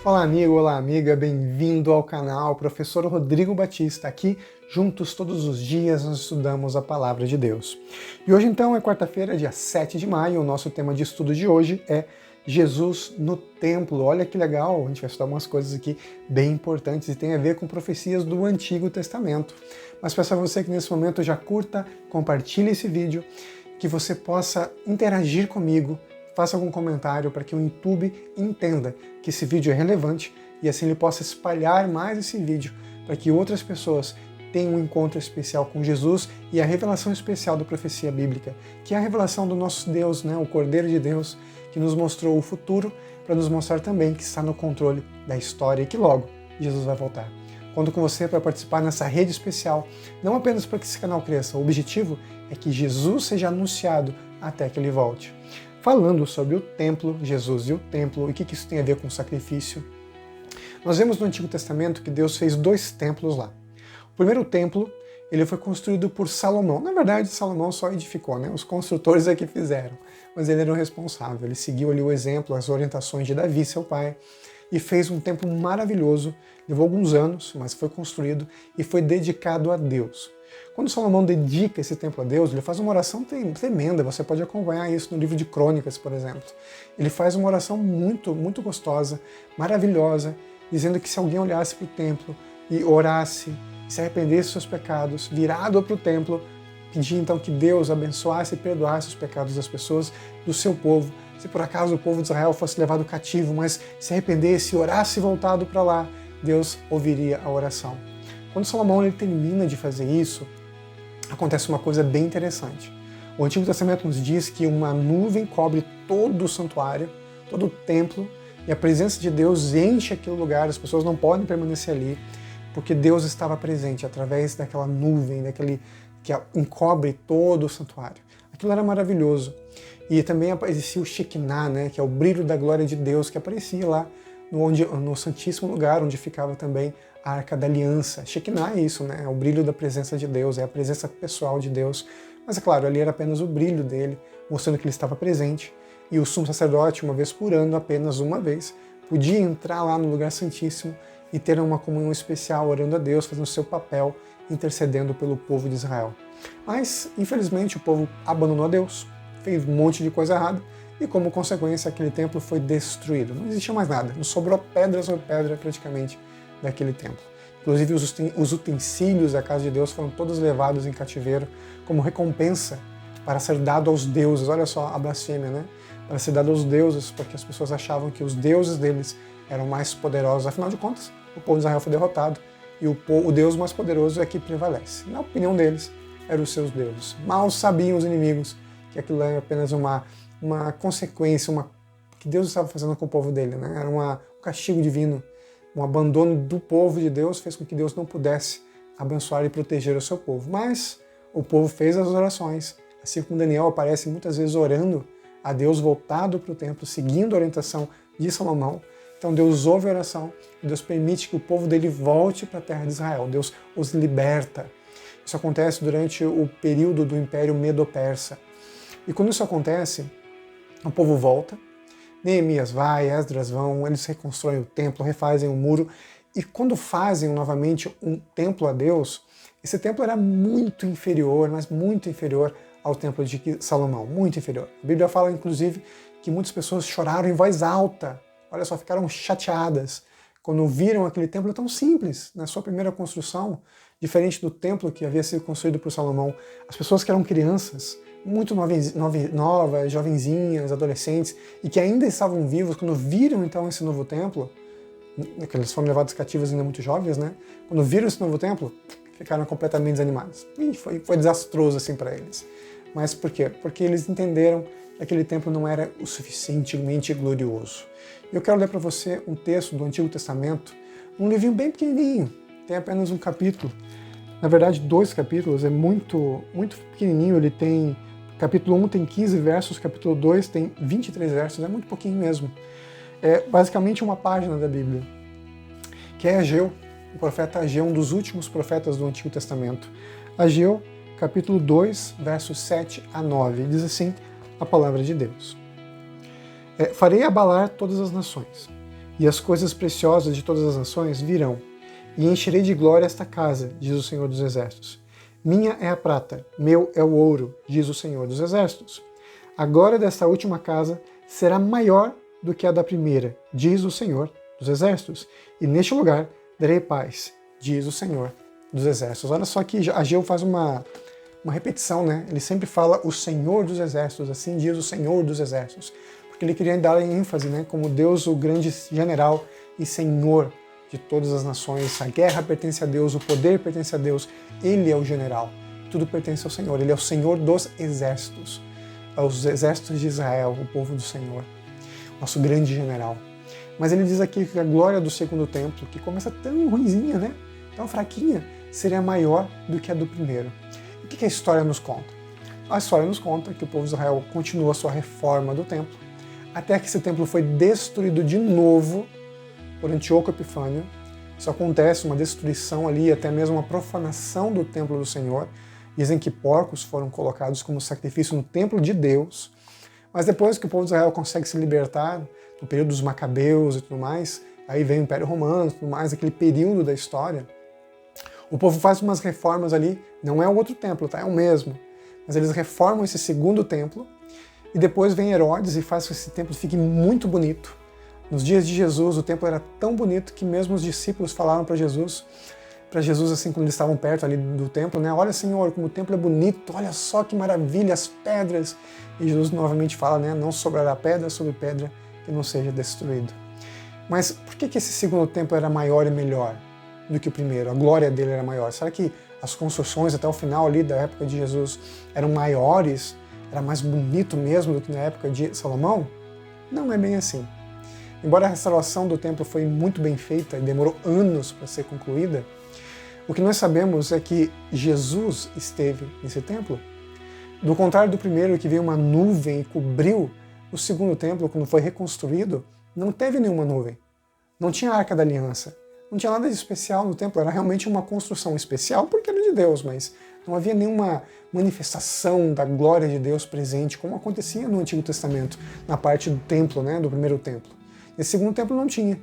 Olá amigo, olá amiga, bem-vindo ao canal Professor Rodrigo Batista. Aqui, juntos todos os dias, nós estudamos a Palavra de Deus. E hoje então é quarta-feira, dia 7 de maio, o nosso tema de estudo de hoje é Jesus no Templo. Olha que legal, a gente vai estudar umas coisas aqui bem importantes e tem a ver com profecias do Antigo Testamento. Mas peço a você que nesse momento já curta, compartilhe esse vídeo, que você possa interagir comigo, faça algum comentário para que o YouTube entenda que esse vídeo é relevante e assim ele possa espalhar mais esse vídeo para que outras pessoas tenham um encontro especial com Jesus e a revelação especial da profecia bíblica, que é a revelação do nosso Deus, o Cordeiro de Deus, que nos mostrou o futuro para nos mostrar também que está no controle da história e que logo Jesus vai voltar. Conto com você para participar nessa rede especial, não apenas para que esse canal cresça, o objetivo é que Jesus seja anunciado até que ele volte. Falando sobre o templo, Jesus e o templo, e o que isso tem a ver com o sacrifício. Nós vemos no Antigo Testamento que Deus fez 2 templos lá. O primeiro templo, ele foi construído por Salomão. Na verdade, Salomão só edificou, os construtores é que fizeram, mas ele era o responsável. Ele seguiu ali o exemplo, as orientações de Davi, seu pai, e fez um templo maravilhoso. Levou alguns anos, mas foi construído e foi dedicado a Deus. Quando Salomão dedica esse templo a Deus, ele faz uma oração tremenda, você pode acompanhar isso no livro de Crônicas, por exemplo. Ele faz uma oração muito gostosa, maravilhosa, dizendo que se alguém olhasse para o templo e orasse, se arrependesse dos seus pecados, virado para o templo, pedir então que Deus abençoasse e perdoasse os pecados das pessoas, do seu povo. Se por acaso o povo de Israel fosse levado cativo, mas se arrependesse e orasse voltado para lá, Deus ouviria a oração. Quando Salomão ele termina de fazer isso, acontece uma coisa bem interessante. O Antigo Testamento nos diz que uma nuvem cobre todo o santuário, todo o templo, e a presença de Deus enche aquele lugar, as pessoas não podem permanecer ali, porque Deus estava presente através daquela nuvem, que encobre todo o santuário. Aquilo era maravilhoso. E também aparecia o Shekinah, que é o brilho da glória de Deus, que aparecia lá no Santíssimo Lugar, onde ficava também a Arca da Aliança. Shekinah é isso, é o brilho da presença de Deus, é a presença pessoal de Deus. Mas é claro, ali era apenas o brilho dele, mostrando que ele estava presente. E o sumo sacerdote, uma vez por ano, apenas uma vez, podia entrar lá no lugar santíssimo e ter uma comunhão especial, orando a Deus, fazendo o seu papel, intercedendo pelo povo de Israel. Mas, infelizmente, o povo abandonou a Deus, fez um monte de coisa errada, e como consequência aquele templo foi destruído. Não existia mais nada, não sobrou pedra sobre pedra praticamente daquele templo. Inclusive os utensílios da casa de Deus foram todos levados em cativeiro como recompensa para ser dado aos deuses. Olha só a blasfêmia, Para ser dado aos deuses, porque as pessoas achavam que os deuses deles eram mais poderosos. Afinal de contas, o povo de Israel foi derrotado e o Deus mais poderoso é que prevalece. Na opinião deles, eram os seus deuses. Mal sabiam os inimigos que aquilo era apenas uma consequência, que Deus estava fazendo com o povo dele, Era um castigo divino. Um abandono do povo de Deus fez com que Deus não pudesse abençoar e proteger o seu povo. Mas o povo fez as orações, assim como Daniel aparece muitas vezes orando a Deus voltado para o templo, seguindo a orientação de Salomão. Então Deus ouve a oração, Deus permite que o povo dele volte para a terra de Israel, Deus os liberta. Isso acontece durante o período do Império Medo-Persa. E quando isso acontece, o povo volta, Neemias vai, Esdras vão, eles reconstroem o templo, refazem o muro, e quando fazem novamente um templo a Deus, esse templo era muito inferior, mas muito inferior ao templo de Salomão, muito inferior. A Bíblia fala, inclusive, que muitas pessoas choraram em voz alta, olha só, ficaram chateadas quando viram aquele templo tão simples, na sua primeira construção, diferente do templo que havia sido construído por Salomão. As pessoas que eram crianças, muito novas, jovenzinhas, adolescentes, e que ainda estavam vivos, quando viram então esse novo templo, que eles foram levados cativos ainda muito jovens, Quando viram esse novo templo, ficaram completamente desanimados. E foi desastroso assim para eles. Mas por quê? Porque eles entenderam que aquele templo não era o suficientemente glorioso. Eu quero ler para você um texto do Antigo Testamento, um livrinho bem pequenininho, tem apenas um capítulo. Na verdade, 2 capítulos, é muito pequenininho, ele tem... Capítulo 1 tem 15 versos, capítulo 2 tem 23 versos, é muito pouquinho mesmo. É basicamente uma página da Bíblia, que é Ageu, o profeta Ageu, um dos últimos profetas do Antigo Testamento. Ageu, capítulo 2, versos 7 a 9, diz assim a palavra de Deus. Farei abalar todas as nações, e as coisas preciosas de todas as nações virão, e encherei de glória esta casa, diz o Senhor dos Exércitos. Minha é a prata, meu é o ouro, diz o Senhor dos Exércitos. A glória desta última casa será maior do que a da primeira, diz o Senhor dos Exércitos, e neste lugar darei paz, diz o Senhor dos Exércitos. Olha só que Ageu faz uma repetição, né? Ele sempre fala o Senhor dos Exércitos, assim diz o Senhor dos Exércitos, porque ele queria dar ênfase, né, como Deus, o grande general e Senhor de todas as nações. A guerra pertence a Deus, o poder pertence a Deus, ele é o general, tudo pertence ao Senhor, ele é o Senhor dos exércitos, aos exércitos de Israel, o povo do Senhor, nosso grande general. Mas ele diz aqui que a glória do segundo templo, que começa tão ruinzinha, né, tão fraquinha, seria maior do que a do primeiro. O que a história nos conta? A história nos conta que o povo de Israel continua a sua reforma do templo, até que esse templo foi destruído de novo por Antíoco Epifânio. Isso acontece, uma destruição ali, até mesmo uma profanação do templo do Senhor. Dizem que porcos foram colocados como sacrifício no templo de Deus. Mas depois que o povo de Israel consegue se libertar, no período dos Macabeus e tudo mais, aí vem o Império Romano e tudo mais, aquele período da história, o povo faz umas reformas ali, não é o outro templo, tá? É o mesmo. Mas eles reformam esse segundo templo, e depois vem Herodes e faz com que esse templo fique muito bonito. Nos dias de Jesus, o templo era tão bonito que mesmo os discípulos falaram para Jesus assim, quando eles estavam perto ali do templo, né? Olha, Senhor, como o templo é bonito, olha só que maravilha, as pedras. E Jesus novamente fala, né? Não sobrará pedra sobre pedra que não seja destruído. Mas por que esse segundo templo era maior e melhor do que o primeiro? A glória dele era maior. Será que as construções até o final ali da época de Jesus eram maiores? Era mais bonito mesmo do que na época de Salomão? Não é bem assim. Embora a restauração do templo foi muito bem feita e demorou anos para ser concluída, o que nós sabemos é que Jesus esteve nesse templo. Do contrário do primeiro, que veio uma nuvem e cobriu, o segundo templo, quando foi reconstruído, não teve nenhuma nuvem. Não tinha a Arca da Aliança. Não tinha nada de especial no templo. Era realmente uma construção especial porque era de Deus, mas não havia nenhuma manifestação da glória de Deus presente, como acontecia no Antigo Testamento, na parte do templo, né, do primeiro templo. Esse segundo templo não tinha.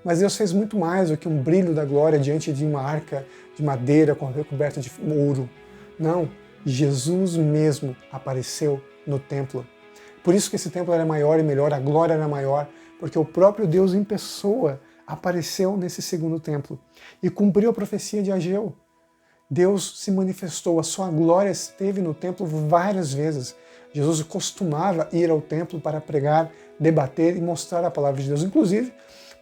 Mas Deus fez muito mais do que um brilho da glória diante de uma arca de madeira recoberta de ouro. Não, Jesus mesmo apareceu no templo. Por isso que esse templo era maior e melhor, a glória era maior, porque o próprio Deus em pessoa apareceu nesse segundo templo e cumpriu a profecia de Ageu. Deus se manifestou, a sua glória esteve no templo várias vezes. Jesus costumava ir ao templo para pregar, debater e mostrar a palavra de Deus. Inclusive,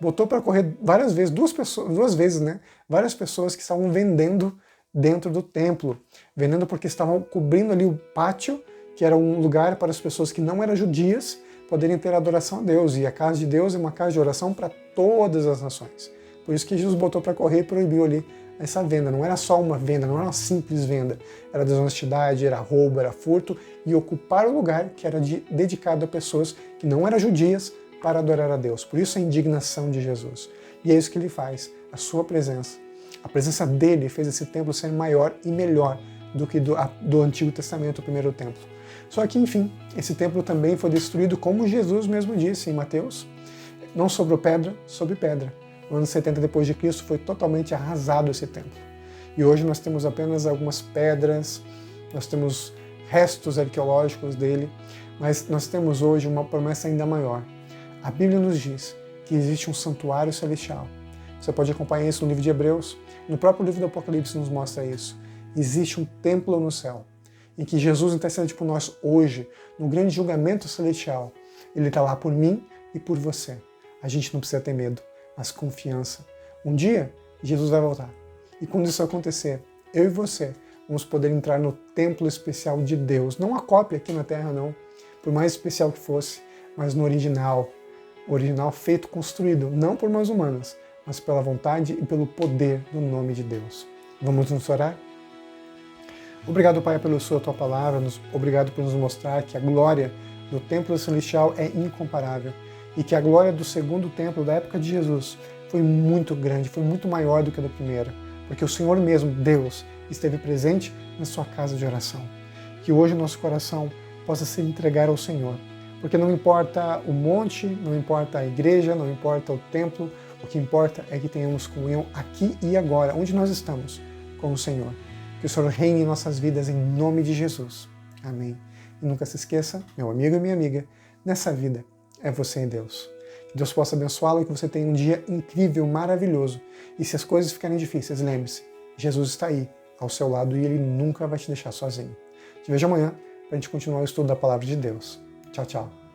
botou para correr várias vezes, duas vezes, né? Várias pessoas que estavam vendendo dentro do templo. Vendendo porque estavam cobrindo ali o pátio, que era um lugar para as pessoas que não eram judias poderem ter adoração a Deus. E a casa de Deus é uma casa de oração para todas as nações. Por isso que Jesus botou para correr e proibiu ali essa venda. Não era só uma venda, não era uma simples venda. Era desonestidade, era roubo, era furto e ocupar o lugar que era dedicado a pessoas que não eram judias para adorar a Deus. Por isso a indignação de Jesus. E é isso que ele faz, a sua presença. A presença dele fez esse templo ser maior e melhor do que do Antigo Testamento, o primeiro templo. Só que, enfim, esse templo também foi destruído, como Jesus mesmo disse em Mateus. Não sobrou pedra sobre pedra. No ano 70 depois de Cristo foi totalmente arrasado esse templo. E hoje nós temos apenas algumas pedras, nós temos restos arqueológicos dele, mas nós temos hoje uma promessa ainda maior. A Bíblia nos diz que existe um santuário celestial. Você pode acompanhar isso no livro de Hebreus. No próprio livro do Apocalipse nos mostra isso. Existe um templo no céu, em que Jesus intercede por nós hoje, no grande julgamento celestial. Ele está lá por mim e por você. A gente não precisa ter medo, mas confiança. Um dia, Jesus vai voltar. E quando isso acontecer, eu e você vamos poder entrar no templo especial de Deus. Não a cópia aqui na Terra, não. Por mais especial que fosse, mas no original. Original feito, construído, não por mãos humanas, mas pela vontade e pelo poder do nome de Deus. Vamos nos orar? Obrigado, Pai, pela tua palavra. Obrigado por nos mostrar que a glória do templo celestial é incomparável e que a glória do segundo templo da época de Jesus foi muito grande, foi muito maior do que a da primeira, porque o Senhor mesmo, Deus, esteve presente na sua casa de oração. Que hoje o nosso coração possa se entregar ao Senhor, Porque não importa o monte, não importa a igreja, não importa o templo, o que importa é que tenhamos comunhão aqui e agora, onde nós estamos, com o Senhor. Que o Senhor reine em nossas vidas em nome de Jesus. Amém. E nunca se esqueça, meu amigo e minha amiga, nessa vida é você e Deus. Que Deus possa abençoá-lo e que você tenha um dia incrível, maravilhoso. E se as coisas ficarem difíceis, lembre-se, Jesus está aí, ao seu lado, e Ele nunca vai te deixar sozinho. Te vejo amanhã para a gente continuar o estudo da Palavra de Deus. Tchau, tchau.